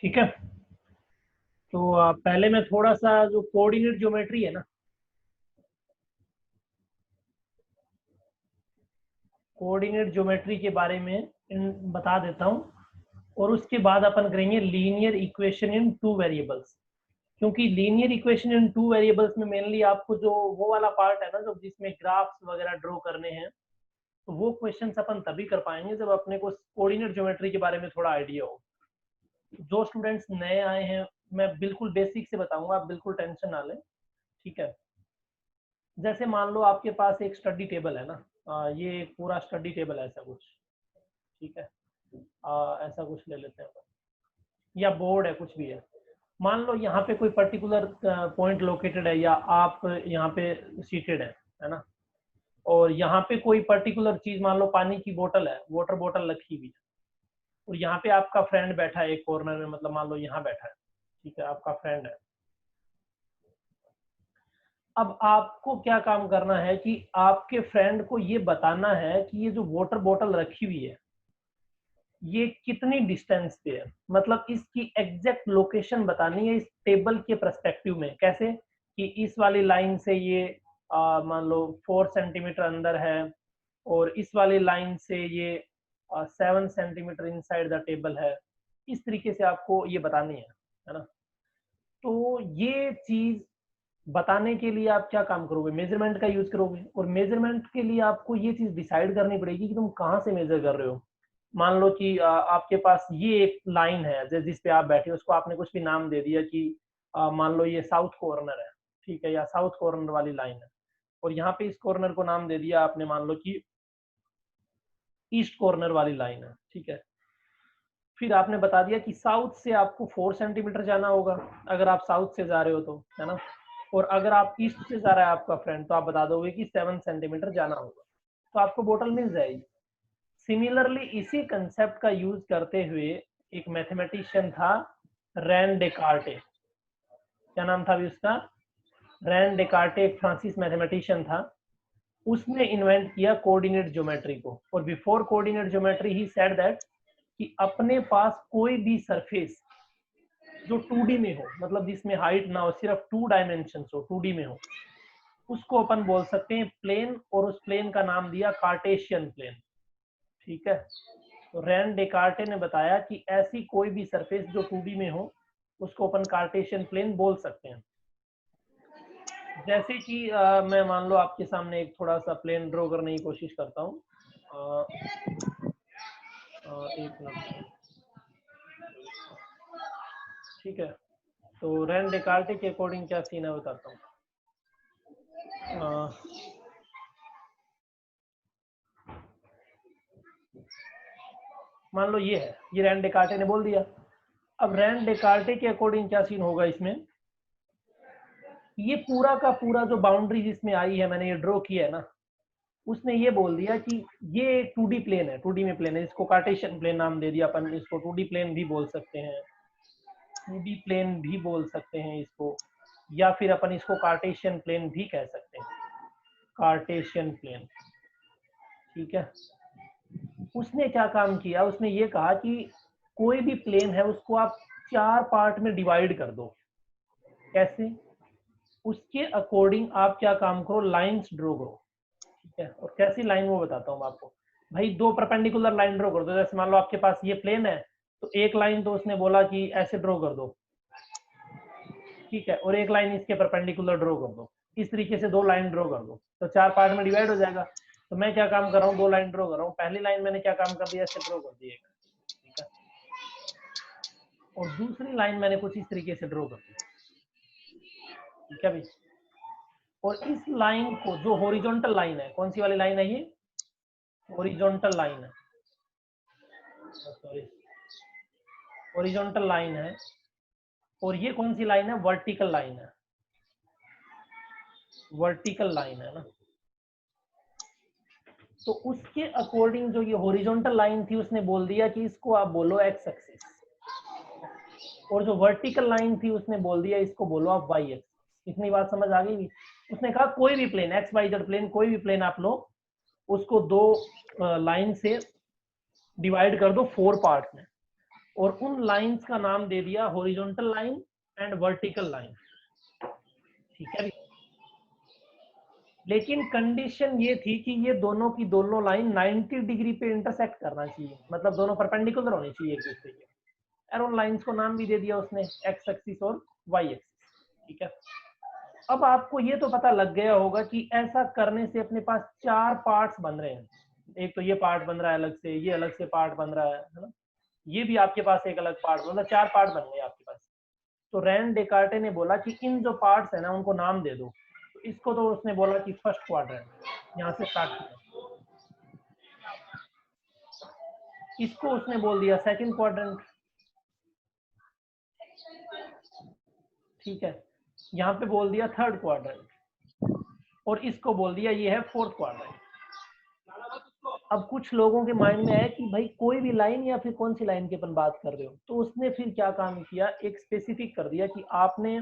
ठीक है। तो पहले मैं थोड़ा सा जो कोऑर्डिनेट ज्योमेट्री है ना, कोऑर्डिनेट ज्योमेट्री के बारे में बता देता हूँ, और उसके बाद अपन करेंगे linear equation in two variables. क्योंकि linear equation in two variables में मेनली आपको जो वो वाला पार्ट है ना, जो जिसमें ग्राफ्स वगैरह ड्रॉ करने हैं, तो वो क्वेश्चंस अपन तभी कर पाएंगे जब अपने को कोऑर्डिनेट ज्योमेट्री के बारे में थोड़ा आइडिया हो। जो स्टूडेंट्स नए आए हैं, मैं बिल्कुल बेसिक से बताऊंगा, आप बिल्कुल टेंशन ना लें। ठीक है। जैसे मान लो आपके पास एक स्टडी टेबल है ना, ये एक पूरा स्टडी टेबल है ऐसा कुछ। ठीक है। ऐसा कुछ ले लेते हैं, या बोर्ड है, कुछ भी है। मान लो यहाँ पे कोई पर्टिकुलर पॉइंट लोकेटेड है, या आप यहाँ पे सीटेड है ना, और यहाँ पे कोई पर्टिकुलर चीज, मान लो पानी की बोतल है, वाटर बोतल रखी हुई है, और यहाँ पे आपका फ्रेंड बैठा है एक कॉर्नर में, मतलब मान लो यहाँ बैठा है। ठीक है, आपका फ्रेंड है। अब आपको क्या काम करना है कि आपके फ्रेंड को ये बताना है कि ये जो वाटर बोतल रखी हुई है, ये कितनी डिस्टेंस पे है, मतलब इसकी एग्जैक्ट लोकेशन बतानी है इस टेबल के पर्सपेक्टिव में। कैसे कि इस वाली लाइन से ये मान लो 4 सेंटीमीटर अंदर है, और इस वाली लाइन से ये 7 सेंटीमीटर इनसाइड द टेबल है। इस तरीके से आपको ये बतानी है ना। तो ये चीज बताने के लिए आप क्या काम करोगे, मेजरमेंट का यूज करोगे, और मेजरमेंट के लिए आपको ये चीज डिसाइड करनी पड़ेगी कि तुम कहाँ से मेजर कर रहे हो। मान लो कि आपके पास ये एक लाइन है जिस पे आप बैठे हो, उसको आपने कुछ भी नाम दे दिया कि मान लो ये साउथ कॉर्नर है। ठीक है, या साउथ कॉर्नर वाली लाइन है, और यहाँ पे इस कॉर्नर को नाम दे दिया आपने, मान लो कि ईस्ट कॉर्नर वाली लाइन है। ठीक है। फिर आपने बता दिया कि साउथ से आपको 4 सेंटीमीटर जाना होगा, अगर आप साउथ से जा रहे हो तो, है ना। और अगर आप ईस्ट से जा रहा है आपका फ्रेंड, तो आप बता दोगे कि 7 सेंटीमीटर जाना होगा, तो आपको बोतल मिल जाएगी। सिमिलरली इसी कंसेप्ट का यूज करते हुए एक मैथमेटिशियन था, रैन डेकार्टे। क्या नाम था अभी उसका? रैन डेकार्टे, एक फ्रांसिस मैथमेटिशियन था। उसने इन्वेंट किया कोऑर्डिनेट ज्योमेट्री को, और before coordinate geometry he said that कि अपने पास कोई भी सरफेस जो 2D में हो, मतलब जिसमें हाइट ना हो, सिर्फ 2 डायमेंशन हो, 2D में हो, उसको अपन बोल सकते हैं प्लेन, और उस प्लेन का नाम दिया कार्टेशियन प्लेन। ठीक है। तो रैन डेकार्टे ने बताया कि ऐसी कोई भी सरफेस जो 2D में हो, उसको अपन कार्टेशियन प्लेन बोल सकते हैं। जैसे कि मैं मान लो आपके सामने एक थोड़ा सा प्लेन ड्रॉ करने की कोशिश करता हूँ। एक मिनट। ठीक है। तो रैन डेकार्टे के अकॉर्डिंग क्या सीन है बताता हूँ। मान लो ये है, ये रैन डेकार्टे ने बोल दिया। अब रैन डेकार्टे के अकॉर्डिंग क्या सीन होगा इसमें, ये पूरा का पूरा जो बाउंड्री जिसमें आई है, मैंने ये ड्रॉ किया है ना, उसने ये बोल दिया कि ये 2D प्लेन है, 2D में प्लेन है, इसको कार्टेशियन प्लेन नाम दे दिया अपन। इसको 2D प्लेन भी बोल सकते हैं, 2D प्लेन भी बोल सकते हैं इसको, या फिर अपन इसको कार्टेशियन प्लेन भी कह सकते हैं, कार्टेशियन प्लेन। ठीक है। उसने क्या काम किया, उसने ये कहा कि कोई भी प्लेन है उसको आप 4 पार्ट में डिवाइड कर दो। कैसे? उसके अकॉर्डिंग आप क्या काम करो, लाइंस ड्रॉ करो। ठीक है। और कैसी लाइन वो बताता हूँ आपको। भाई 2 परपेंडिकुलर लाइन ड्रॉ कर दो। जैसे मान लो आपके पास ये प्लेन है, तो एक लाइन तो उसने बोला कि ऐसे ड्रॉ कर दो। ठीक है। और एक लाइन इसके परपेंडिकुलर ड्रॉ कर दो। इस तरीके से 2 लाइन ड्रॉ कर दो, तो 4 पार्ट में डिवाइड हो जाएगा। तो मैं क्या काम कर रहा हूँ, 2 लाइन ड्रॉ कर रहा हूँ। पहली लाइन मैंने क्या काम कर दिया, ऐसे ड्रॉ कर दिया। ठीक है। और दूसरी लाइन मैंने कुछ इस तरीके से ड्रॉ कर दी। ठीक है भाई। और इस लाइन को, जो हॉरिजॉन्टल लाइन है, कौन सी वाली लाइन है ये, हॉरिजॉन्टल लाइन है, सॉरी, हॉरिजॉन्टल लाइन है। और ये कौन सी लाइन है, वर्टिकल लाइन है, वर्टिकल लाइन है ना। तो उसके अकॉर्डिंग जो ये हॉरिजॉन्टल लाइन थी, उसने बोल दिया कि इसको आप बोलो एक्स एक्सिस, और जो वर्टिकल लाइन थी उसने बोल दिया इसको बोलो आप वाई एक्सिस। इतनी बात समझ आ गई? उसने कहा कोई भी plane, X Y Z plane, कोई भी प्लेन आप लो, उसको 2 लाइन से डिवाइड कर दो 4 पार्ट में, और उन लाइंस का नाम दे दिया horizontal line and vertical line. ठीक है, लेकिन कंडीशन ये थी कि ये दोनों की दोनों लाइन 90 डिग्री पे इंटरसेक्ट करना चाहिए, मतलब दोनों परपेंडिकुलर होनी चाहिए एक दूसरे के। और उन लाइंस को नाम भी दे दिया उसने, एक्स एक्सिस और वाई एक्सिस। ठीक है, अब आपको ये तो पता लग गया होगा कि ऐसा करने से अपने पास 4 पार्ट्स बन रहे हैं। एक तो ये पार्ट बन रहा है अलग से, ये अलग से पार्ट बन रहा है ना, ये भी आपके पास एक अलग पार्ट, मतलब 4 पार्ट बन गए आपके पास। तो रैन डेकार्टे ने बोला कि इन जो पार्ट्स है ना उनको नाम दे दो। तो इसको तो उसने बोला कि फर्स्ट क्वाड्रेंट, यहाँ से स्टार्ट किया। इसको उसने बोल दिया सेकंड क्वाड्रेंट। ठीक है, यहाँ पे बोल दिया थर्ड क्वाड्रेंट, और इसको बोल दिया ये है फोर्थ क्वाड्रेंट। अब कुछ लोगों के माइंड में है कि भाई कोई भी लाइन या फिर कौन सी लाइन की अपन बात कर रहे हो, तो उसने फिर क्या काम किया, एक स्पेसिफिक कर दिया कि आपने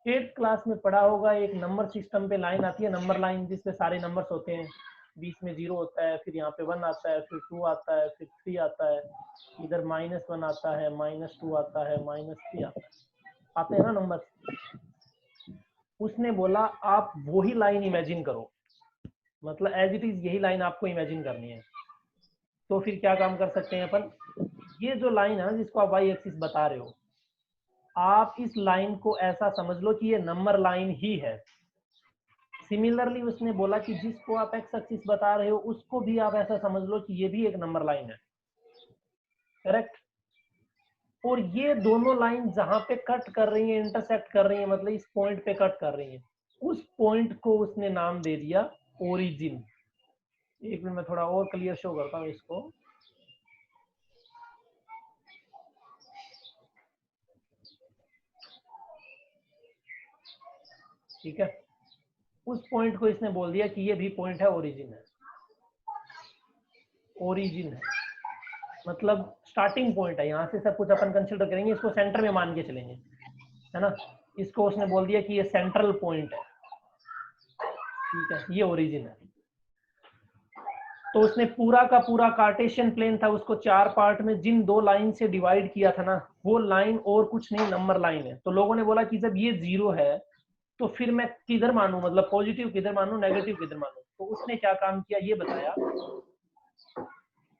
8th क्लास में पढ़ा होगा, एक नंबर सिस्टम पे लाइन आती है, नंबर लाइन, जिसपे सारे नंबर्स होते हैं, बीच में 0 होता है, फिर यहाँ पे 1 आता है, फिर 2 आता है, फिर 3 आता है, इधर -1 आता है, -2 आता है, -3 आता है, आते हैं ना नंबर। उसने बोला आप वही लाइन इमेजिन करो, मतलब एज इट इज यही लाइन आपको इमेजिन करनी है। तो फिर क्या काम कर सकते हैं अपन, ये जो लाइन है जिसको आप वाई एक्सिस बता रहे हो, आप इस लाइन को ऐसा समझ लो कि ये नंबर लाइन ही है। सिमिलरली उसने बोला कि जिसको आप एक्स एक्सिस बता रहे हो उसको भी आप ऐसा समझ लो कि ये भी एक नंबर लाइन है। करेक्ट। और ये दोनों लाइन जहां पे कट कर रही है, इंटरसेक्ट कर रही है, मतलब इस पॉइंट पे कट कर रही है, उस पॉइंट को उसने नाम दे दिया ओरिजिन। एक मिनट में थोड़ा और क्लियर शो करता हूँ इसको। ठीक है, उस पॉइंट को इसने बोल दिया कि ये भी पॉइंट है ओरिजिन है। ओरिजिन है मतलब स्टार्टिंग पॉइंट है, यहाँ से सब कुछ अपन कंसिडर करेंगे, इसको सेंटर में मान के चलेंगे, है ना। इसको उसने बोल दिया कि ये सेंट्रल पॉइंट है। ठीक है, ये ओरिजिन है। तो उसने पूरा का पूरा कार्टेशियन प्लेन था, उसको 4 पार्ट में जिन 2 लाइन से डिवाइड किया था ना, वो लाइन और कुछ नहीं नंबर लाइन है। तो लोगों ने बोला कि जब ये 0 है तो फिर मैं किधर मानूं, मतलब पॉजिटिव किधर मानूं, नेगेटिव किधर मानूं। तो उसने क्या काम किया, ये बताया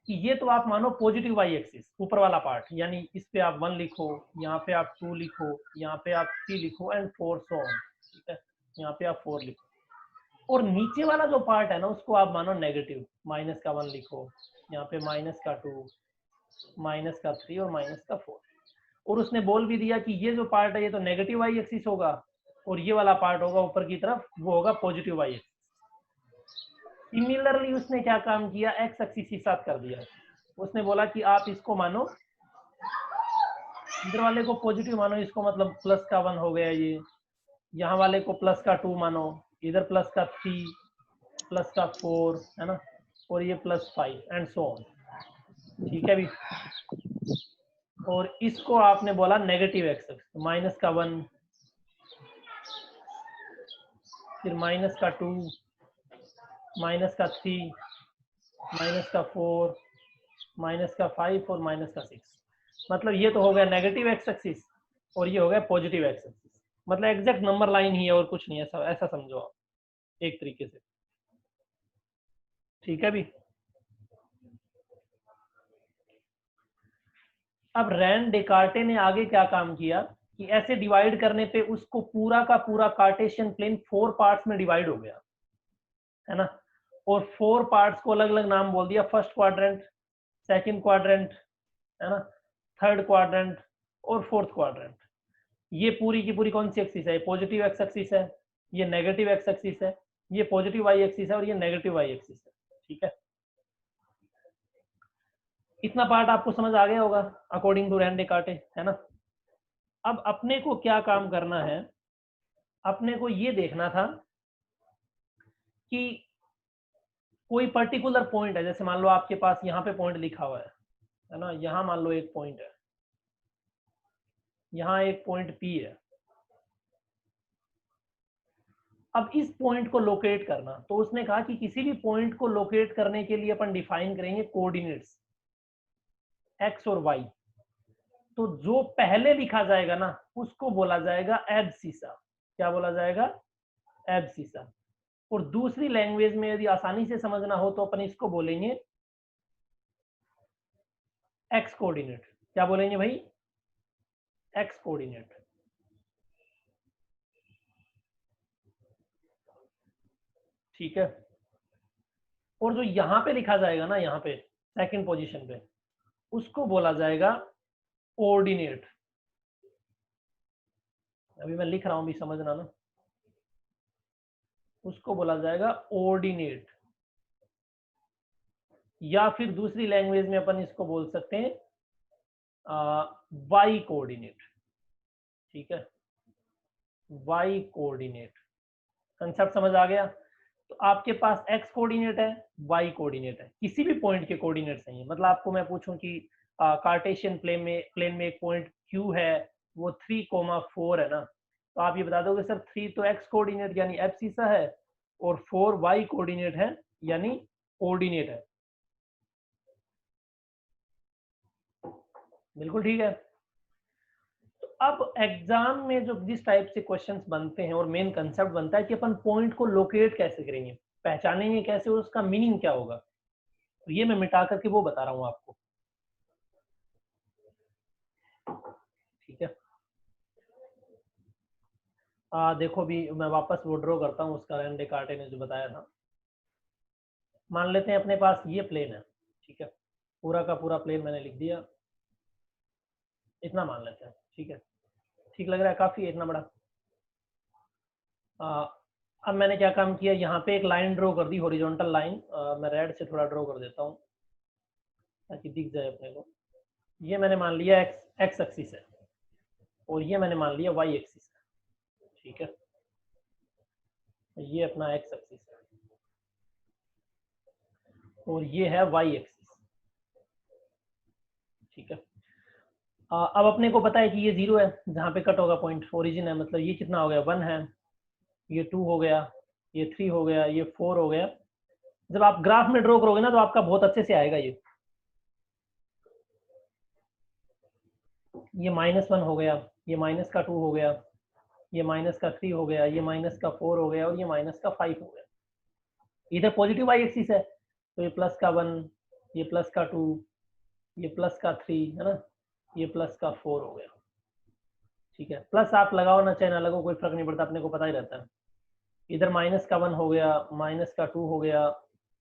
कि ये तो आप मानो पॉजिटिव वाई एक्सिस ऊपर वाला पार्ट, यानी इस पे आप 1 लिखो, यहाँ पे आप 2 लिखो, यहाँ पे आप 3 लिखो एंड 4 सो ऑन। ठीक है, यहाँ पे आप 4 लिखो। और नीचे वाला जो पार्ट है ना उसको आप मानो नेगेटिव, -1 लिखो, यहाँ पे -2, -3 और -4। और उसने बोल भी दिया कि ये जो पार्ट है ये तो नेगेटिव वाई एक्सिस होगा, और ये वाला पार्ट होगा ऊपर की तरफ, वो होगा पॉजिटिव वाई एक्सिस। सिमिलरली उसने क्या काम किया, एक्स एक्सिस के साथ कर दिया। उसने बोला कि आप इसको मानो, इधर वाले को पॉजिटिव मानो, इसको मतलब +1 हो गया ये, यहाँ वाले को +2 मानो, इधर +3, +4, है ना, और ये +5 एंड सो ऑन। ठीक है भी। और इसको आपने बोला नेगेटिव एक्स, -1, फिर -2, -3, -4, -5 और -6। मतलब ये तो हो गया नेगेटिव एक्स एक्सिस, और ये हो गया पॉजिटिव एक्स एक्सिस। मतलब एग्जैक्ट नंबर लाइन ही है और कुछ नहीं, ऐसा ऐसा समझो आप एक तरीके से। ठीक है भी। अब रैन डेकार्टे ने आगे क्या काम किया कि ऐसे डिवाइड करने पे उसको पूरा का पूरा कार्टेशियन प्लेन 4 पार्ट्स में डिवाइड हो गया, है ना। और 4 पार्ट्स को अलग अलग नाम बोल दिया, फर्स्ट क्वाड्रेंट, सेकंड क्वाड्रेंट, है ना, थर्ड क्वाड्रेंट और फोर्थ क्वाड्रेंट। ये पूरी की पूरी कौन सी एक्सिस है, पॉजिटिव एक्स एक्सिस है, ये नेगेटिव एक्स एक्सिस है, ये पॉजिटिव वाई एक्सिस है, और ये नेगेटिव वाई एक्सिस है। ठीक है, इतना पार्ट आपको समझ आ गया होगा अकॉर्डिंग टू रैन डेकार्टे, है ना। अब अपने को क्या काम करना है, अपने को ये देखना था कि कोई पर्टिकुलर पॉइंट है, जैसे मान लो आपके पास यहाँ पे पॉइंट लिखा हुआ है ना, यहाँ मान लो एक पॉइंट है, यहाँ एक पॉइंट पी है। अब इस पॉइंट को लोकेट करना, तो उसने कहा कि किसी भी पॉइंट को लोकेट करने के लिए अपन डिफाइन करेंगे कोऑर्डिनेट्स एक्स और वाई। तो जो पहले लिखा जाएगा ना उसको बोला जाएगा एब्सिसा। क्या बोला जाएगा? एब्सिसा। और दूसरी लैंग्वेज में यदि आसानी से समझना हो तो अपन इसको बोलेंगे एक्स कोऑर्डिनेट। क्या बोलेंगे भाई? X coordinate. ठीक है। और जो यहां पे लिखा जाएगा ना, यहाँ पे सेकंड पोजीशन पे, उसको बोला जाएगा ऑर्डिनेट। अभी मैं लिख रहा हूं भी समझना ना, उसको बोला जाएगा ऑर्डिनेट। या फिर दूसरी लैंग्वेज में अपन इसको बोल सकते हैं वाई कोऑर्डिनेट। ठीक है, वाई कोऑर्डिनेट। कंसेप्ट समझ आ गया? तो आपके पास एक्स कोऑर्डिनेट है, वाई कोऑर्डिनेट है, किसी भी पॉइंट के कोऑर्डिनेट चाहिए। मतलब आपको मैं पूछूं कि कार्टेशियन प्लेन में एक पॉइंट क्यू है, वो 3,4 है ना, तो आप ये बता दोगे सर 3 तो एक्स कोऑर्डिनेट यानी एब्सिसा है, और 4 वाई कोऑर्डिनेट है यानी ऑर्डिनेट है। बिल्कुल ठीक है। तो अब एग्जाम में जो जिस टाइप से क्वेश्चंस बनते हैं और मेन कंसेप्ट बनता है कि अपन पॉइंट को लोकेट कैसे करेंगे, पहचानेंगे कैसे, उसका मीनिंग क्या होगा, तो ये मैं मिटा करके वो बता रहा हूं आपको। ठीक है। देखो भी मैं वापस वो ड्रॉ करता हूँ उसका, रेन डेकार्टे ने जो बताया था। मान लेते हैं अपने पास ये प्लेन है। ठीक है, पूरा का पूरा प्लेन मैंने लिख दिया, इतना मान लेते हैं। ठीक है, ठीक लग रहा है? काफी है इतना बड़ा। अब मैंने क्या काम किया, यहाँ पे एक लाइन ड्रॉ कर दी, हॉरिजॉन्टल लाइन। मैं रेड से थोड़ा ड्रॉ कर देता हूँ ताकि दिख जाए अपने को। ये मैंने मान लिया एक्स एक्सिस है, और ये मैंने मान लिया वाई एक्सिस है। ठीक है, ये अपना एक्स एक्सिस है और ये है वाई एक्सिस। ठीक है। अब अपने को पता है कि ये 0 है, जहाँ पे कट होगा पॉइंट ओरिजिन है, मतलब ये कितना हो गया, 1 है, ये 2 हो गया, ये 3 हो गया, ये 4 हो गया। जब आप ग्राफ में ड्रॉ करोगे ना तो आपका बहुत अच्छे से आएगा। ये -1 हो गया, ये -2 हो गया, ये -3 हो गया, ये -4 हो गया, और ये -5 हो गया। इधर पॉजिटिव वाई एक्सिस है, तो ये +1, ये +2, ये +3 है ना, ये +4 हो गया। ठीक है, प्लस आप लगाओ ना चाहे ना लगाओ कोई फर्क नहीं पड़ता, अपने को पता ही रहता है। इधर -1 हो गया, -2 हो गया,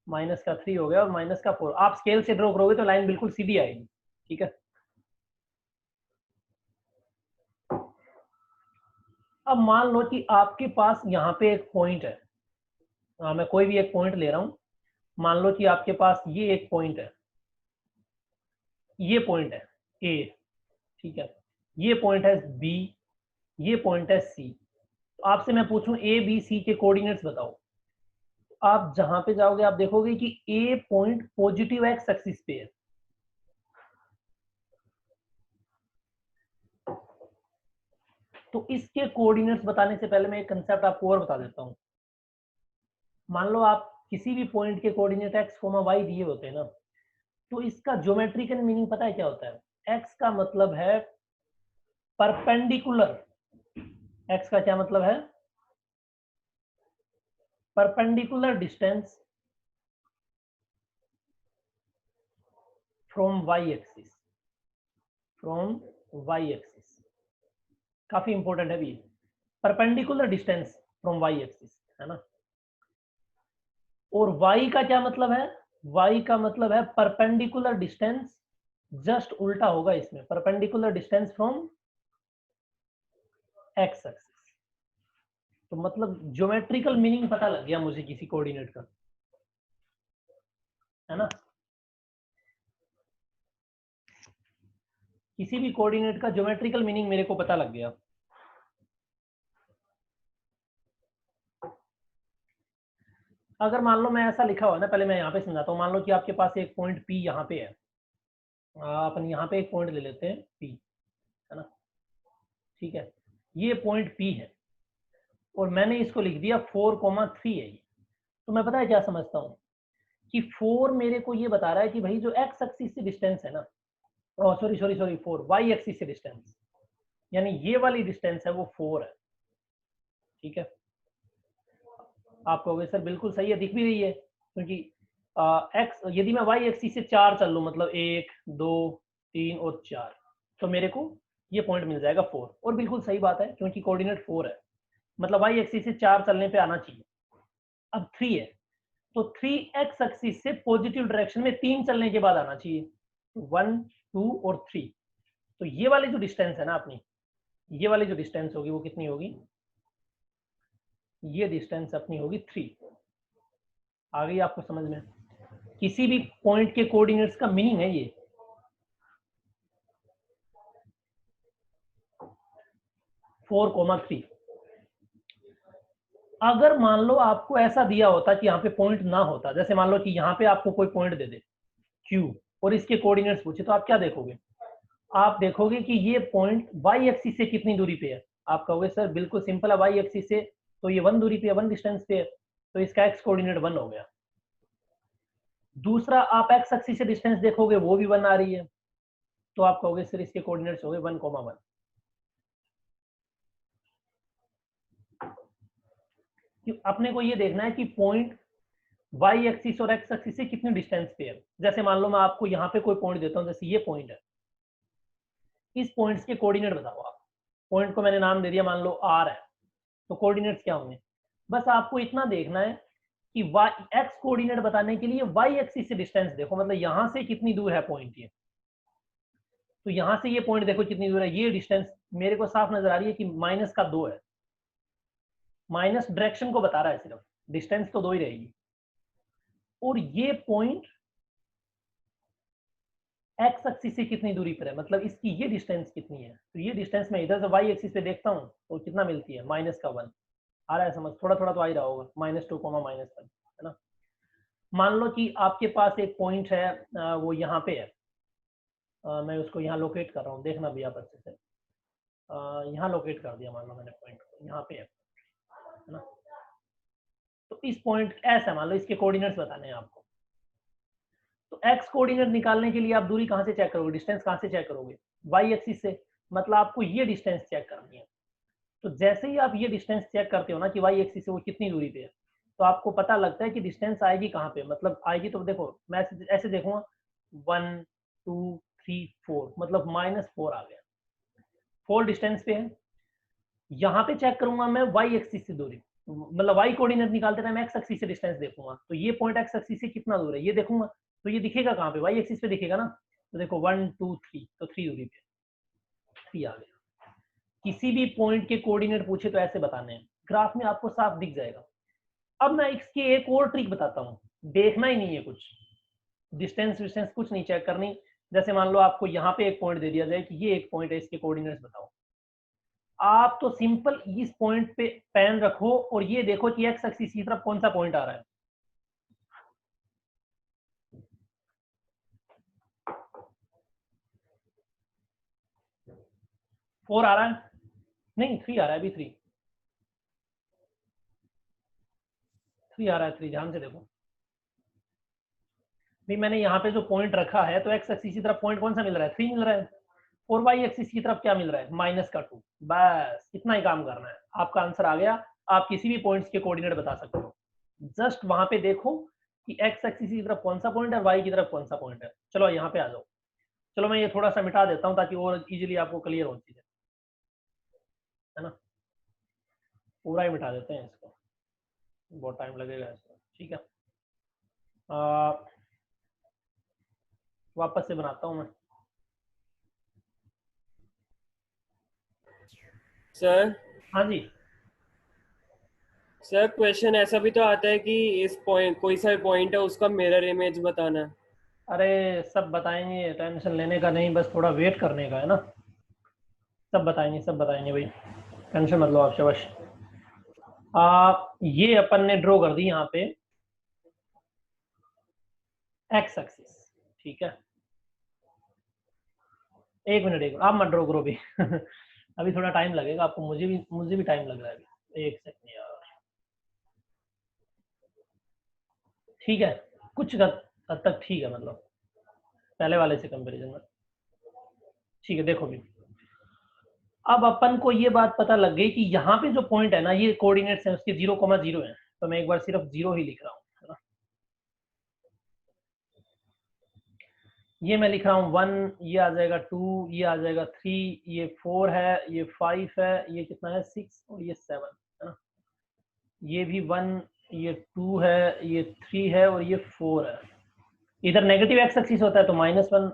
-3 हो गया, और -4। आप स्केल से ड्रॉ करोगे तो लाइन बिल्कुल सीधी आएगी। ठीक है। अब मान लो कि आपके पास यहाँ पे एक पॉइंट है। मैं कोई भी एक पॉइंट ले रहा हूँ। मान लो कि आपके पास ये एक पॉइंट है, ये पॉइंट है ए। ठीक है, ये पॉइंट है बी, ये पॉइंट है सी। तो आपसे मैं पूछूं ए बी सी के कोऑर्डिनेट्स बताओ। आप जहां पे जाओगे आप देखोगे कि ए पॉइंट पॉजिटिव एक्स एक्सिस पे है। तो इसके कोऑर्डिनेट्स बताने से पहले मैं एक कंसेप्ट आपको और बता देता हूं। मान लो आप किसी भी पॉइंट के कोऑर्डिनेट एक्स वाई दिए होते हैं ना, तो इसका ज्योमेट्रिकल मीनिंग पता है क्या होता है? एक्स का मतलब है परपेंडिकुलर। एक्स का क्या मतलब है? Perpendicular distance from Y axis. From Y axis काफी इंपॉर्टेंट है भी। Perpendicular distance from Y axis है ना। और y का क्या मतलब है? y का मतलब है परपेंडिकुलर डिस्टेंस, जस्ट उल्टा होगा इसमें, perpendicular distance from x axis. तो मतलब ज्योमेट्रिकल मीनिंग पता लग गया मुझे किसी कोऑर्डिनेट का, है ना। किसी भी कोऑर्डिनेट का ज्योमेट्रिकल मीनिंग मेरे को पता लग गया। अगर मान लो मैं ऐसा लिखा हुआ है ना, पहले मैं यहाँ पे समझाता हूँ। मान लो कि आपके पास एक पॉइंट P यहाँ पे है। अपन यहाँ पे एक पॉइंट ले लेते हैं P, है ना। ठीक है, ये पॉइंट P है और मैंने इसको लिख दिया 4,3 है ये। तो मैं पता है क्या समझता हूँ कि 4 मेरे को ये बता रहा है कि भाई जो x एक्सिस से डिस्टेंस है ना, sorry sorry sorry 4, Y axis से डिस्टेंस, यानी ये वाली डिस्टेंस है वो 4 है। ठीक है, आप कहोगे सर बिल्कुल सही है, दिख भी रही है, क्योंकि एक्स, यदि मैं वाई एक्सिस से 4 चल लूँ, मतलब 1 2 3 और 4, तो मेरे को ये पॉइंट मिल जाएगा 4, और बिल्कुल सही बात है क्योंकि कोऑर्डिनेट 4 है, मतलब वाई एक्सिस से 4 चलने पे आना चाहिए। अब 3 है, तो 3 एक्स एक्सिस से पॉजिटिव डायरेक्शन में 3 चलने के बाद आना चाहिए, 1 2 और 3। तो ये वाली जो डिस्टेंस है ना अपनी, ये वाली जो डिस्टेंस होगी वो कितनी होगी, ये डिस्टेंस अपनी होगी 3। आ गई आपको समझ में? किसी भी पॉइंट के कोऑर्डिनेट्स का मीनिंग है ये। 4,3। अगर मान लो आपको ऐसा दिया होता कि यहाँ पे पॉइंट ना होता, जैसे मान लो कि यहाँ पे आपको कोई पॉइंट दे दे Q और इसके कोऑर्डिनेट्स पूछे, तो आप क्या देखोगे? आप देखोगे कि ये पॉइंट वाई एक्सिस से कितनी दूरी पे है। आप कहोगे सर बिल्कुल सिंपल है, वाई एक्सिस से तो ये 1 दूरी पे है, 1 डिस्टेंस पे है, तो इसका एक्स कोऑर्डिनेट 1 हो गया। दूसरा, आप एक्स एक्सिस से डिस्टेंस देखोगे, वो भी 1 आ रही है, तो आप कहोगे सर इसके कोऑर्डिनेट्स हो गए 1,1। अपने को ये देखना है कि पॉइंट वाई एक्सिस और एक्स एक्सिस से कितनी डिस्टेंस पे है। जैसे मान लो मैं आपको यहाँ पे कोई पॉइंट देता हूँ, जैसे ये पॉइंट है, इस पॉइंट्स के कोऑर्डिनेट बताओ आप। पॉइंट को मैंने नाम दे दिया, मान लो आर है, तो कोऑर्डिनेट्स क्या होंगे? बस आपको इतना देखना है कि वाई एक्स कोऑर्डिनेट बताने के लिए वाई एक्सिस से डिस्टेंस देखो, मतलब यहां से कितनी दूर है पॉइंट ये। तो यहां से ये पॉइंट देखो कितनी दूर है, ये डिस्टेंस मेरे को साफ नजर आ रही है कि -2 है। माइनस डायरेक्शन को बता रहा है सिर्फ, डिस्टेंस तो 2 ही रहेगी। और ये पॉइंट एक्स एक्सिस से कितनी दूरी पर है, मतलब इसकी ये डिस्टेंस कितनी है। तो ये डिस्टेंस मैं इधर से वाई एक्सिस पे देखता हूँ तो कितना मिलती है, -1। आ रहा है समझ? थोड़ा थोड़ा तो आ ही रहा होगा, -2 -1, है ना। मान लो कि आपके पास एक पॉइंट है, वो यहाँ पे है, मैं उसको यहाँ लोकेट कर रहा हूँ, देखना भी आप अच्छे से। यहाँ लोकेट कर दिया, मान लो मैंने पॉइंट को, यहाँ पे है ना। तो इस पॉइंट ऐसा मान लो, इसके कोऑर्डिनेट्स बताने हैं आपको। तो एक्स कोऑर्डिनेट निकालने के लिए आप दूरी कहाँ से चेक करोगे, डिस्टेंस कहाँ से चेक करोगे? वाई एक्सिस से, मतलब आपको ये डिस्टेंस चेक करनी है। तो जैसे ही आप ये डिस्टेंस चेक करते हो ना कि वाई एक्सिस से वो कितनी दूरी पे है, तो आपको पता लगता है कि डिस्टेंस आएगी कहाँ पे, मतलब आएगी, तो देखो मैं ऐसे देखूंगा 1 2 3 4, मतलब -4 आ गया, 4 डिस्टेंस पे है। यहाँ पे चेक करूंगा मैं वाई एक्सिस से दूरी, मतलब वाई कोऑर्डिनेट निकालते टाइम एक्स एक्सिस से डिस्टेंस देखूंगा, तो ये पॉइंट एक्स एक्सिस से कितना दूर है ये देखूंगा, तो ये दिखेगा कहाँ पे, वाई एक्सिस पे दिखेगा ना। तो देखो 1 2 3, तो 3 दूरी पे, 3 आ गया। किसी भी पॉइंट के कोऑर्डिनेट पूछे तो ऐसे बताने हैं, ग्राफ में आपको साफ दिख जाएगा। अब मैं इसकी एक और ट्रिक बताता हूँ, देखना ही नहीं है कुछ, डिस्टेंस विस्टेंस कुछ नहीं चेक करनी। जैसे मान लो आपको यहाँ पे एक पॉइंट दे दिया जाए कि ये एक पॉइंट है, इसके कोऑर्डिनेट्स बताओ। आप तो सिंपल इस पॉइंट पे पेन रखो और ये देखो कि एक्स एक्सिस की तरफ कौन सा पॉइंट आ रहा है। फोर आ रहा है, नहीं 3 आ रहा है, अभी 3 आ रहा है, 3 ध्यान से देखो भी। मैंने यहाँ पे जो पॉइंट रखा है, तो एक्स एक्सिस की तरफ पॉइंट कौन सा मिल रहा है, 3 मिल रहा है, और वाई एक्सिस की तरफ क्या मिल रहा है, -2। बस इतना ही काम करना है, आपका आंसर आ गया। आप किसी भी पॉइंट्स के कोऑर्डिनेट बता सकते हो, जस्ट वहां पे देखो कि एक्स एक्सिस की तरफ कौन सा पॉइंट है, वाई की तरफ कौन सा पॉइंट है। चलो यहाँ पे आ जाओ, चलो मैं ये थोड़ा सा मिटा देता हूँ ताकि और इजीली आपको क्लियर हो चीजें, है ना। पूरा ही मिटा देते हैं इसको, बहुत टाइम लगेगा इसको, ठीक है। आ, वापस से बनाता हूँ मैं। सर हाँ जी। सर क्वेश्चन ऐसा भी तो आता है कि इस पॉइंट कोई सा पॉइंट है उसका मिरर इमेज बताना है। अरे सब बताएंगे, टेंशन लेने का नहीं, बस थोड़ा वेट करने का है ना। सब बताएंगे, सब बताएंगे भाई, टेंशन मत लो आप शाबाश। ये अपन ने ड्रॉ कर दी यहाँ पे एक्स एक्सिस, ठीक है। एक मिनट, एक आप मत ड्रॉ करो भी अभी थोड़ा टाइम लगेगा आपको, मुझे भी टाइम लग रहा है अभी, एक सेकंड यार। ठीक है, कुछ हद तक ठीक है, मतलब पहले वाले से कंपेरिजन में। ठीक है, देखो भी अब अपन को ये बात पता लग गई कि यहाँ पे जो पॉइंट है ना, ये कोऑर्डिनेट्स हैं उसके 0,0 है, तो मैं एक बार सिर्फ 0 ही लिख रहा हूँ, है ना। ये मैं लिख रहा हूँ 1, ये आ जाएगा 2, ये आ जाएगा 3, ये 4 है, ये 5 है, ये कितना है 6 और ये 7, है ना। ये भी 1, ये 2 है, ये 3 है और ये 4 है। इधर नेगेटिव एक्स एक्सिस होता है तो -1,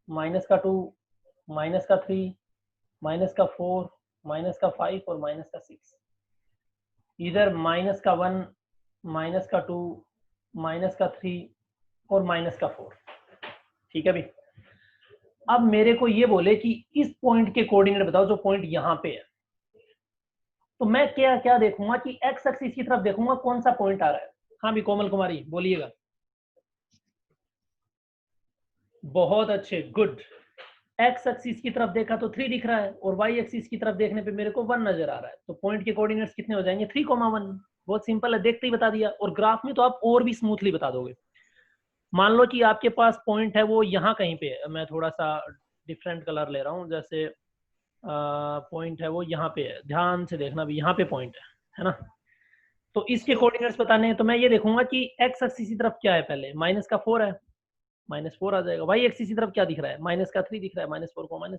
-2, -3, -4, -5 और -6। इधर -1, -2, -3 और -4। ठीक है भाई। अब मेरे को ये बोले कि इस पॉइंट के कोऑर्डिनेट बताओ जो पॉइंट यहाँ पे है, तो मैं क्या क्या देखूंगा कि एक्स एक्सिस की तरफ देखूंगा कौन सा पॉइंट आ रहा है। हाँ भी कोमल कुमारी बोलिएगा। बहुत अच्छे, गुड। एक्स एक्सिस की तरफ देखा तो 3 दिख रहा है और वाई एक्सिस की तरफ देखने पे मेरे को 1 नजर आ रहा है, तो पॉइंट के कोऑर्डिनेट्स कितने हो जाएंगे 3,1। बहुत सिंपल है, देखते ही बता दिया। और ग्राफ में तो आप और भी स्मूथली बता दोगे। मान लो कि आपके पास पॉइंट है वो यहाँ कहीं पे है, मैं थोड़ा सा डिफरेंट कलर ले रहा हूँ, जैसे पॉइंट है वो यहाँ पे है, ध्यान से देखना भी यहाँ पे पॉइंट है ना। तो इसके कोऑर्डिनेट्स बताने हैं तो मैं ये देखूंगा कि एक्स एक्सिस की तरफ क्या है, पहले -4 है, -4 आ जाएगा। वाई एक्सिस की तरफ क्या दिख रहा है, -3 दिख रहा है, -4 को -3।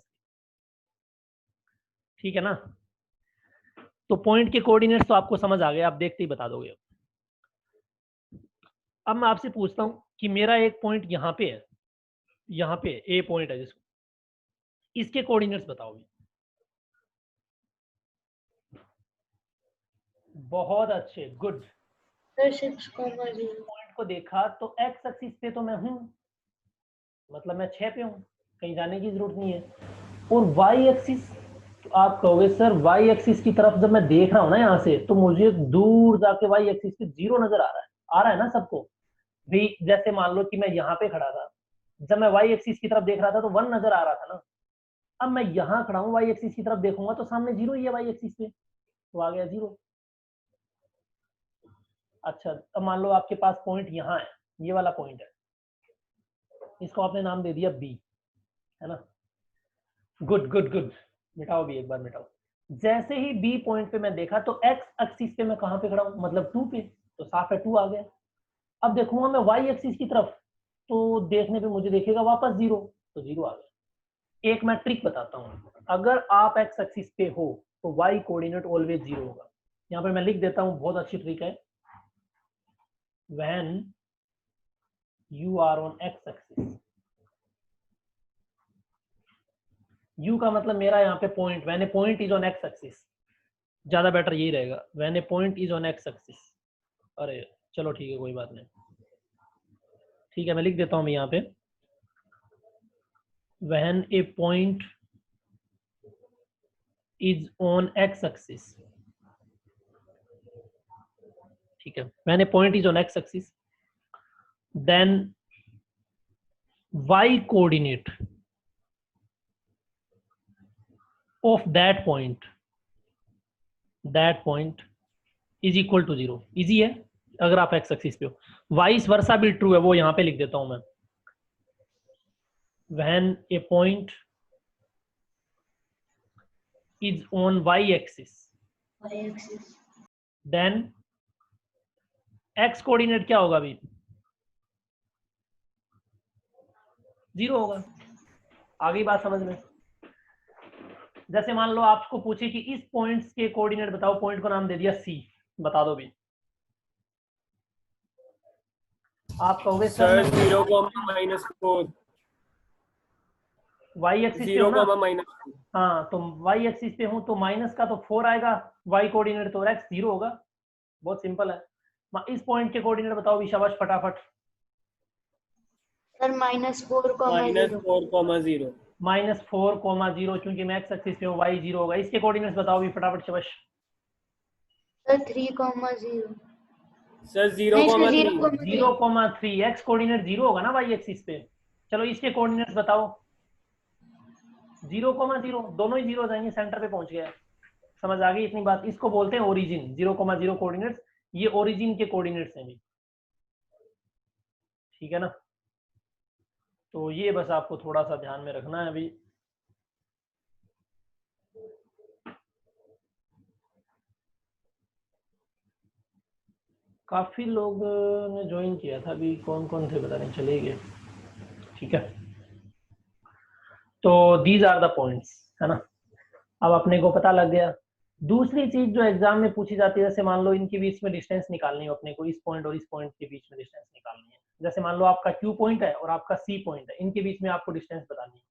ठीक है ना। तो पॉइंट के कोऑर्डिनेट्स तो आपको समझ आ गए, आप देखते ही बता दोगे। अब मैं आपसे पूछता हूँ कि मेरा एक पॉइंट यहाँ पे है, यहाँ पे ए पॉइंट है जिसको, इसके कोऑर्डिनेट्स बताओ। बहुत अच्छे, गुड। 6,0 पॉइंट को देखा तो एक्स एक्सिस पे तो मैं हूँ, मतलब मैं 6 पे हूँ, कहीं जाने की जरूरत नहीं है। और वाई एक्सिस, तो आप कहोगे सर वाई एक्सिस की तरफ जब मैं देख रहा हूँ ना यहाँ से, तो मुझे दूर जाके वाई एक्सिस पे 0 नजर आ रहा है ना सबको भी। जैसे मान लो कि मैं यहाँ पे खड़ा था, जब मैं वाई एक्सिस की तरफ देख रहा था तो 1 नजर आ रहा था ना। अब मैं यहाँ खड़ा हूँ, वाई एक्सिस की तरफ देखूंगा तो सामने 0 ही है वाई एक्सिस पे, तो आ गया 0। अच्छा, अब मान लो आपके पास पॉइंट यहाँ है, ये वाला पॉइंट है, इसको आपने नाम दे दिया बी, है ना। गुड गुड गुड, मिटाओ भी, एक बार मिटाओ। जैसे ही बी पॉइंट पे मैं देखा तो एक्स एक्सिस पे मैं कहाँ पे खड़ा हूँ, मतलब 2 पे, तो साफ है 2 आ गया। अब देखूंगा मैं वाई एक्सिस की तरफ, तो देखने पे मुझे देखेगा वापस 0, तो 0 आ गया। एक मैं ट्रिक बताता हूँ, अगर आप एक्स एक्सिस पे हो तो वाई कोऑर्डिनेट ऑलवेज 0 होगा। यहाँ पे मैं लिख देता हूँ, बहुत अच्छी ट्रिक है। When you are on X axis, you का मतलब मेरा यहाँ पे point, when a point is on X axis, ज्यादा बेटर यही रहेगा, when a point is on X axis. अरे चलो ठीक है, कोई बात नहीं, ठीक है मैं लिख देता हूँ यहाँ पे, when a point is on X axis. ठीक है, when a point is on X axis, then y coordinate of that point is equal to 0। Easy है अगर आप एक्स एक्सिस पे हो। वाइस वर्सा भी ट्रू है, वो यहां पे लिख देता हूं मैं। when a point is on y axis then x coordinate क्या होगा अभी, 0 होगा। आ गई बात समझ में। जैसे मान लो आपको पूछे कि इस पॉइंट्स के कोऑर्डिनेट बताओ, पॉइंट को नाम दे दिया सी, बता दो भी। आप कहोगे सर 0,-4, वाई एक्सिस पे हो ना। 0,-4। हाँ तो वाई एक्सिस पे हूं तो माइनस का तो 4 आएगा, वाई कोऑर्डिनेट तो एक्स 0 होगा। बहुत सिंपल है। इस पॉइंट के कोऑर्डिनेट बताओ भी, शाबाश फटाफट। सर -4,0 -4,0। -4,0, क्योंकि मैं एक्स एक्सिस पे हूँ, वाई 0 होगा। इसके कोऑर्डिनेट्स बताओ भी फटाफट शाबाश। सर 3,0 सर नहीं सर 0,3। 0,3, एक्स कोऑर्डिनेट 0 होगा ना वाई एक्सिस पे। चलो इसके कोऑर्डिनेट्स बताओ। 0,0, दोनों ही 0 हो जाएंगे, सेंटर पे पहुंच गया। समझ आ गई इतनी बात। इसको बोलते हैं ओरिजिन, 0,0 कोऑर्डिनेट्स, ये ओरिजिन के कोऑर्डिनेट्स हैं भी। ठीक है ना। तो ये बस आपको थोड़ा सा ध्यान में रखना है अभी। काफी लोग ने ज्वाइन किया था, अभी कौन कौन थे पता नहीं, चले गए। ठीक है, तो दीज आर द पॉइंट्स, है ना। अब अपने को पता लग गया। दूसरी चीज जो एग्जाम में पूछी जाती है, जैसे मान लो इनके बीच में डिस्टेंस निकालनी है अपने को, इस पॉइंट और इस पॉइंट के बीच में डिस्टेंस निकालनी है। जैसे मान लो आपका Q पॉइंट है और आपका C पॉइंट है, इनके बीच में आपको डिस्टेंस बतानी है।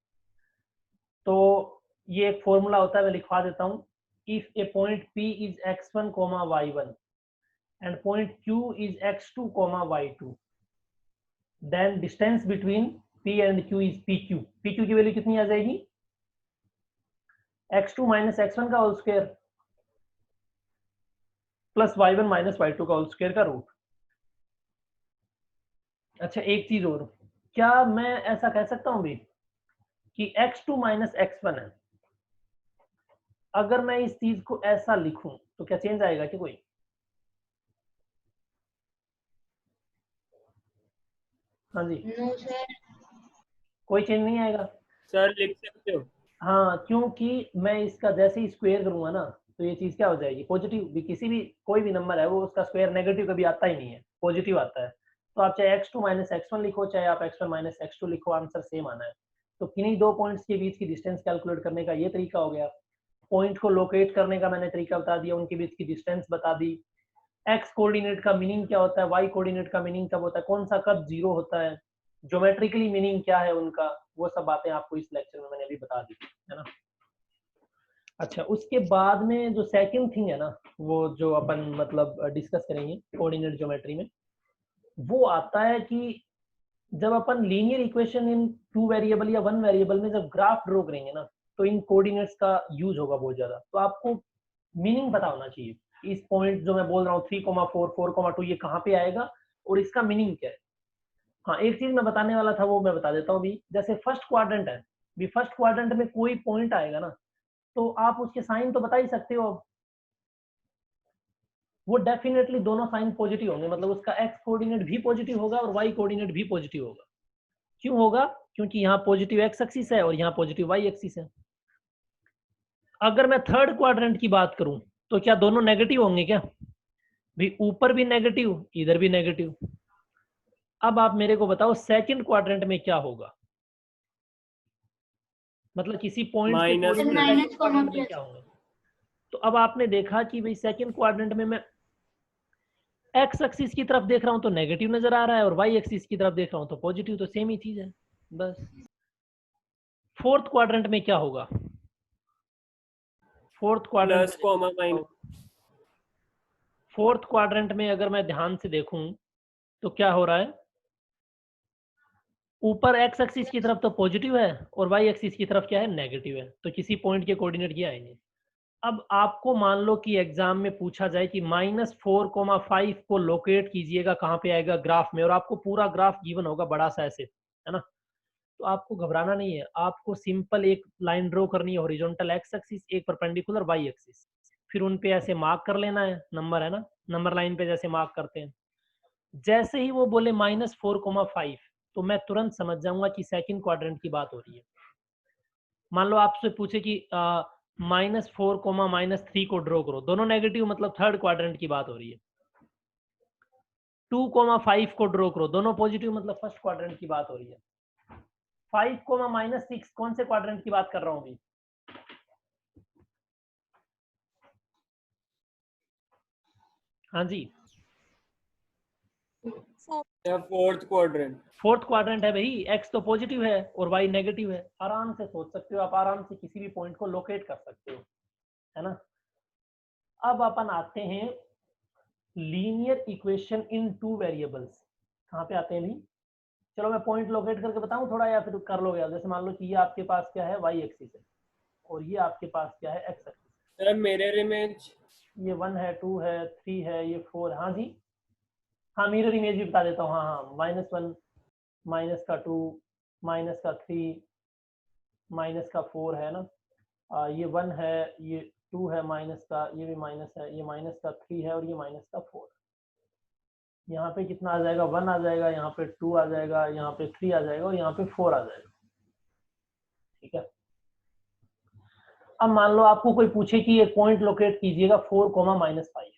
तो ये एक फॉर्मूला होता है, मैं लिखवा देता हूँ। If A point P is x1, y1 and point Q is x2, y2, then distance between P and Q is PQ. PQ की वैल्यू कितनी आ जाएगी? x2 माइनस x1 का whole square plus y1 minus y2 का whole square का root. अच्छा, एक चीज और, क्या मैं ऐसा कह सकता हूं भी कि x2 माइनस x1 है? अगर मैं इस चीज को ऐसा लिखूं तो क्या चेंज आएगा कि कोई? हाँ जी, नो सर। कोई चेंज नहीं आएगा। सर लिख सकते हो। हाँ, क्योंकि मैं इसका जैसे ही स्क्वायर करूंगा ना, तो ये चीज क्या हो जाएगी, पॉजिटिव भी। किसी भी कोई भी नंबर है वो उसका स्क्वायर नेगेटिव कभी आता ही नहीं है, पॉजिटिव आता है। तो आप चाहे x2 माइनस x1 लिखो, चाहे आप x1 माइनस x2 लिखो, आंसर सेम आना है। तो किन्हीं दो पॉइंट्स के बीच की डिस्टेंस कैलकुलेट करने का ये तरीका हो गया। पॉइंट को लोकेट करने का मैंने तरीका बता दिया, उनके बीच की डिस्टेंस बता दी। एक्स कोऑर्डिनेट का मीनिंग क्या होता है, वाई कोऑर्डिनेट का मीनिंग कब होता है, कौन सा कब जीरो होता है, ज्योमेट्रिकली मीनिंग क्या है उनका, वो सब बातें आपको इस लेक्चर में मैंने अभी बता दी, है ना। अच्छा, उसके बाद में जो सेकंड थिंग है ना, वो जो अपन मतलब डिस्कस करेंगे कोऑर्डिनेट ज्योमेट्री में, वो आता है कि जब अपन लीनियर इक्वेशन इन 2 वेरिएबल या 1 वेरिएबल में जब ग्राफ ड्रॉ करेंगे ना, तो इन कोऑर्डिनेट्स का यूज होगा बहुत ज्यादा। तो आपको मीनिंग पता होना चाहिए, इस पॉइंट जो मैं बोल रहा हूँ 3,4 4,2 ये कहाँ पे आएगा और इसका मीनिंग क्या है। हाँ, एक चीज मैं बताने वाला था वो मैं बता देता हूँ भी। जैसे फर्स्ट क्वाड्रेंट है भी, फर्स्ट क्वाड्रेंट में कोई पॉइंट आएगा ना, तो आप उसके साइन तो बता ही सकते हो। वो डेफिनेटली दोनों साइन पॉजिटिव होंगे, मतलब उसका एक्स कोऑर्डिनेट भी पॉजिटिव होगा और वाई कोऑर्डिनेट भी पॉजिटिव होगा। क्यों होगा? क्योंकि यहाँ पॉजिटिव एक्स एक्सिस है और यहाँ पॉजिटिव वाई एक्सिस है। अगर मैं थर्ड क्वाड्रेंट की बात करूं तो क्या दोनों नेगेटिव होंगे क्या? भी ऊपर भी नेगेटिव, इधर भी नेगेटिव। अब आप मेरे को बताओ सेकंड क्वाड्रेंट में क्या होगा, मतलब किसी पॉइंट के minus coordinate plus. Second quadrant में क्या होंगे? तो अब आपने देखा कि भाई सेकंड क्वाड्रेंट में मैं एक्स एक्सिस की तरफ देख रहा हूं तो नेगेटिव नजर आ रहा है और वाई एक्सिस की तरफ देख रहा हूं तो पॉजिटिव, तो सेम ही चीज है बस। फोर्थ क्वाड्रेंट में क्या होगा? Fourth quadrant plus comma minus. Fourth quadrant में अगर मैं ध्यान से देखूं तो क्या हो रहा है, ऊपर एक्स एक्सिस की तरफ तो पॉजिटिव है और वाई एक्सिस की तरफ क्या है, नेगेटिव है। तो किसी पॉइंट के कोऑर्डिनेट ये आएंगे। अब आपको मान लो कि एग्जाम में पूछा जाए कि -4,5 को लोकेट कीजिएगा, कहाँ पे आएगा ग्राफ में, और आपको पूरा ग्राफ गिवन होगा बड़ा सा ऐसे, है ना। तो आपको घबराना नहीं है, आपको सिंपल एक लाइन ड्रॉ करनी है, हॉरिजॉन्टल एक्स एक्सिस, एक परपेंडिकुलर वाई एक्सिस, फिर उन पे ऐसे मार्क कर लेना है, नंबर है ना, नंबर लाइन पे जैसे मार्क करते हैं। जैसे ही वो बोले -4,5 तो मैं तुरंत समझ जाऊंगा कि सेकंड क्वाड्रेंट की बात हो रही है। मान लो आपसे पूछे कि -4, -3 को ड्रॉ करो, दोनों नेगेटिव, मतलब थर्ड क्वाड्रेंट की बात हो रही है। 2,5 को ड्रॉ करो, दोनों पॉजिटिव, मतलब फर्स्ट क्वाड्रेंट की बात हो रही है। 5, -6 कौन से क्वाड्रेंट की बात कर रहा हूँ अभी? हाँ जी, फोर्थ क्वाड्रेंट। फोर्थ क्वाड्रेंट है भाई। एक्स तो पॉजिटिव है और वाई नेगेटिव है। आराम से सोच सकते हो आप, आराम से किसी भी पॉइंट को लोकेट कर सकते हो, है ना। अब अपन आते हैं लीनियर इक्वेशन इन 2 वेरिएबल्स। कहाँ पे आते हैं भाई? चलो मैं पॉइंट लोकेट करके बताऊं थोड़ा, या फिर कर लोगे आप? जैसे मान लो कि ये आपके पास क्या है, वाई एक्सिस है, और ये आपके पास क्या है, x axis. Sir mirror image. ये 1 है, 2 है, 3 है, ये 4। हाँ जी, हाँ मिरर इमेज भी बता देता हूँ। हाँ हाँ, -1, -2, -3, -4 है ना। ये 1 है, ये 2 है माइनस का, ये भी माइनस है, ये -3 है और ये -4। यहाँ पे कितना आ जाएगा, 1 आ जाएगा, यहाँ पे 2 आ जाएगा, यहाँ पे 3 आ जाएगा और यहाँ पे 4 आ जाएगा। ठीक है। अब मान लो आपको कोई पूछे कि ये पॉइंट लोकेट कीजिएगा 4, -5,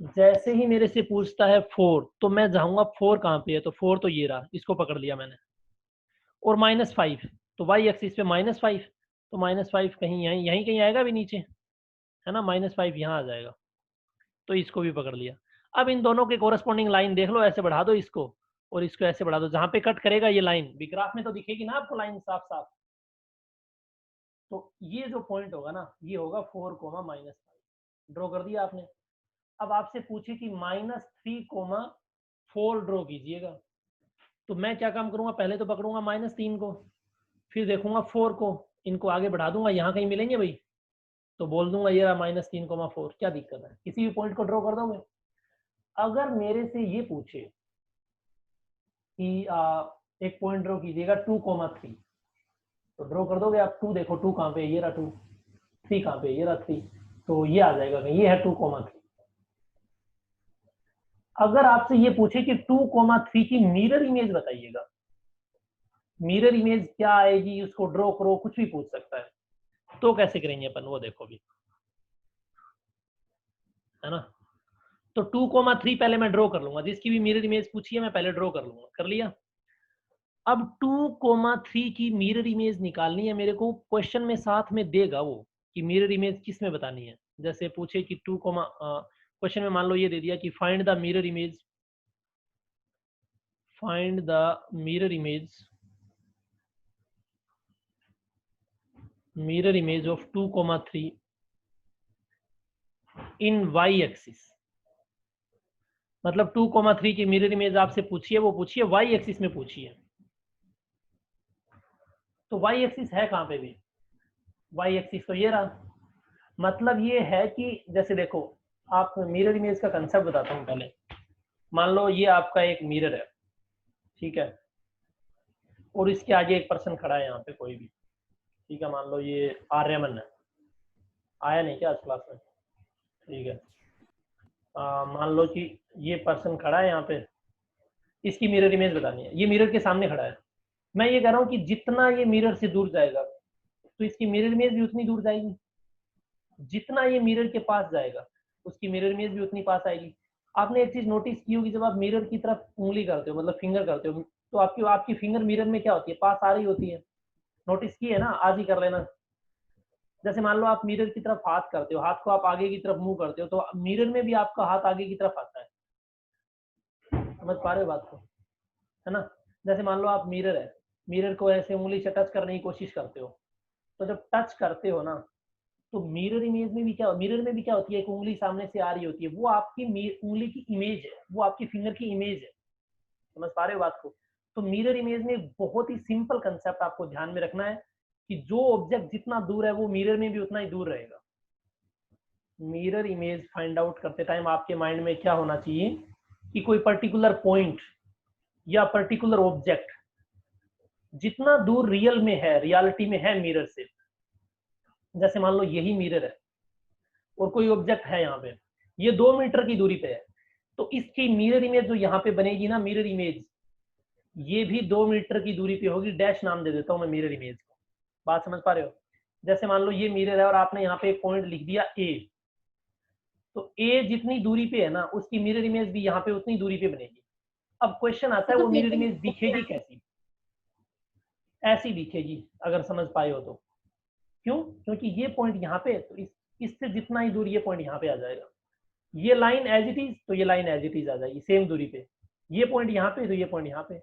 जैसे ही मेरे से पूछता है 4, तो मैं जाऊंगा 4 कहाँ पे है, तो 4 तो ये रहा, इसको पकड़ लिया मैंने। और -5, तो वाई एक्सिस पे -5, तो -5 कहीं यहीं यहीं कहीं आएगा भी नीचे, है ना, -5 यहाँ आ जाएगा, तो इसको भी पकड़ लिया। अब इन दोनों के कोरस्पॉन्डिंग लाइन देख लो, ऐसे बढ़ा दो इसको और इसको ऐसे बढ़ा दो, जहाँ पे कट करेगा ये लाइन भी ग्राफ में तो दिखेगी ना आपको लाइन साफ साफ। तो ये जो पॉइंट होगा ना, ये होगा 4, -5। ड्रॉ कर दिया आपने। अब आपसे पूछे कि -3, 4 ड्रॉ कीजिएगा, तो मैं क्या काम करूंगा, पहले तो पकड़ूंगा -3 को, फिर देखूंगा 4 को, इनको आगे बढ़ा दूंगा, यहाँ कहीं मिलेंगे भाई, तो बोल दूंगा ये रहा -3, 4। क्या दिक्कत है, किसी भी पॉइंट को ड्रॉ कर दोगे। अगर मेरे से ये पूछे कि एक पॉइंट ड्रॉ कीजिएगा 2, 3, तो ड्रॉ कर दोगे आप। 2 देखो, 2 कहाँ पे है, ये रहा 2। 3 कहाँ पे है, ये रहा 3। तो ये आ जाएगा कहीं, ये है 2, 3। अगर आपसे ये पूछे कि 2, 3 की मिरर इमेज बताइएगा, मिरर इमेज क्या आएगी, उसको ड्रॉ करो, कुछ भी पूछ सकता है, तो कैसे करेंगे अपन, वो देखो भी, है ना। तो 2, 3 पहले मैं ड्रॉ कर लूंगा, जिसकी भी मिरर इमेज पूछी है मैं पहले ड्रॉ कर लूंगा, कर लिया। अब 2, 3 की मिरर इमेज निकालनी है मेरे को, क्वेश्चन में साथ में देगा वो कि मिरर इमेज किस में बतानी है। जैसे पूछे कि क्वेश्चन में मान लो ये दे दिया कि find the mirror image, find the mirror image, mirror image of 2, 3 in Y axis. मतलब 2, 3 की मिरर इमेज आपसे पूछी है, वो पूछी है वाई एक्सिस में पूछी है। तो वाई एक्सिस है कहाँ पे भी, वाई एक्सिस तो ये रहा। मतलब ये है कि जैसे देखो, आप मिरर इमेज का कंसेप्ट बताता हूँ पहले। मान लो ये आपका एक मिरर है, ठीक है, और इसके आगे एक पर्सन खड़ा है यहाँ पे कोई भी, ठीक है, मान लो ये आर्यमन है, आया नहीं क्या आज क्लास में, ठीक है। मान लो कि ये पर्सन खड़ा है यहाँ पे, इसकी मिरर इमेज बतानी है, ये मिरर के सामने खड़ा है। मैं ये कह रहा हूँ कि जितना ये मिरर से दूर जाएगा, तो इसकी मिरर इमेज भी उतनी दूर जाएगी, जितना ये मिरर के पास जाएगा उसकी मिरर इमेज भी उतनी पास आएगी। आपने एक चीज नोटिस की होगी, जब आप मिरर की तरफ उंगली करते हो, मतलब फिंगर करते हो, तो आपकी आपकी फिंगर मिरर में क्या होती है, पास आ रही होती है। नोटिस की है ना, आज ही कर लेना। जैसे मान लो आप मिरर की तरफ हाथ करते हो, हाथ को आप आगे की तरफ मूव करते हो, तो मिरर में भी आपका हाथ आगे की तरफ आता है। समझ पा रहे हो बात को, है ना। जैसे मान लो आप मिरर है, मिरर को ऐसे उंगली से टच करने की कोशिश करते हो, तो जब टच करते हो ना, तो मिरर इमेज में भी क्या, मिरर में भी क्या होती है, एक उंगली सामने से आ रही होती है, वो आपकी उंगली की इमेज है, वो आपकी फिंगर की इमेज है। समझ पा रहे हो बात को। तो मिरर इमेज में एक बहुत ही सिंपल कंसेप्ट आपको ध्यान में रखना है कि जो ऑब्जेक्ट जितना दूर है वो मिरर में भी उतना ही दूर रहेगा। मिरर इमेज फाइंड आउट करते टाइम आपके माइंड में क्या होना चाहिए कि कोई पर्टिकुलर पॉइंट या पर्टिकुलर ऑब्जेक्ट जितना दूर रियल में है, रियलिटी में है मिरर से, जैसे मान लो यही मिरर है और कोई ऑब्जेक्ट है यहाँ पे, ये 2 मीटर की दूरी पे है, तो इसकी मिरर इमेज जो यहाँ पे बनेगी ना, मिरर इमेज, ये भी 2 मीटर की दूरी पे होगी। डैश नाम दे देता हूँ मैं मिरर इमेज को। बात समझ पा रहे हो। जैसे मान लो ये मिरर है और आपने यहाँ पे एक पॉइंट लिख दिया ए, तो ए जितनी दूरी पे है ना, उसकी मिरर इमेज भी यहाँ पे उतनी दूरी पे बनेगी। अब क्वेश्चन आता है वो मिरर इमेज दिखेगी कैसी, ऐसी दिखेगी, अगर समझ पाए हो तो। क्यों, क्योंकि ये पॉइंट यहाँ पे, तो इससे जितना ही दूर ये पॉइंट यहाँ पे आ जाएगा, ये लाइन एज इट इज, तो ये लाइन एज इट इज आ जाएगी सेम दूरी पे। ये पॉइंट यहाँ पे, तो ये पॉइंट यहाँ पे,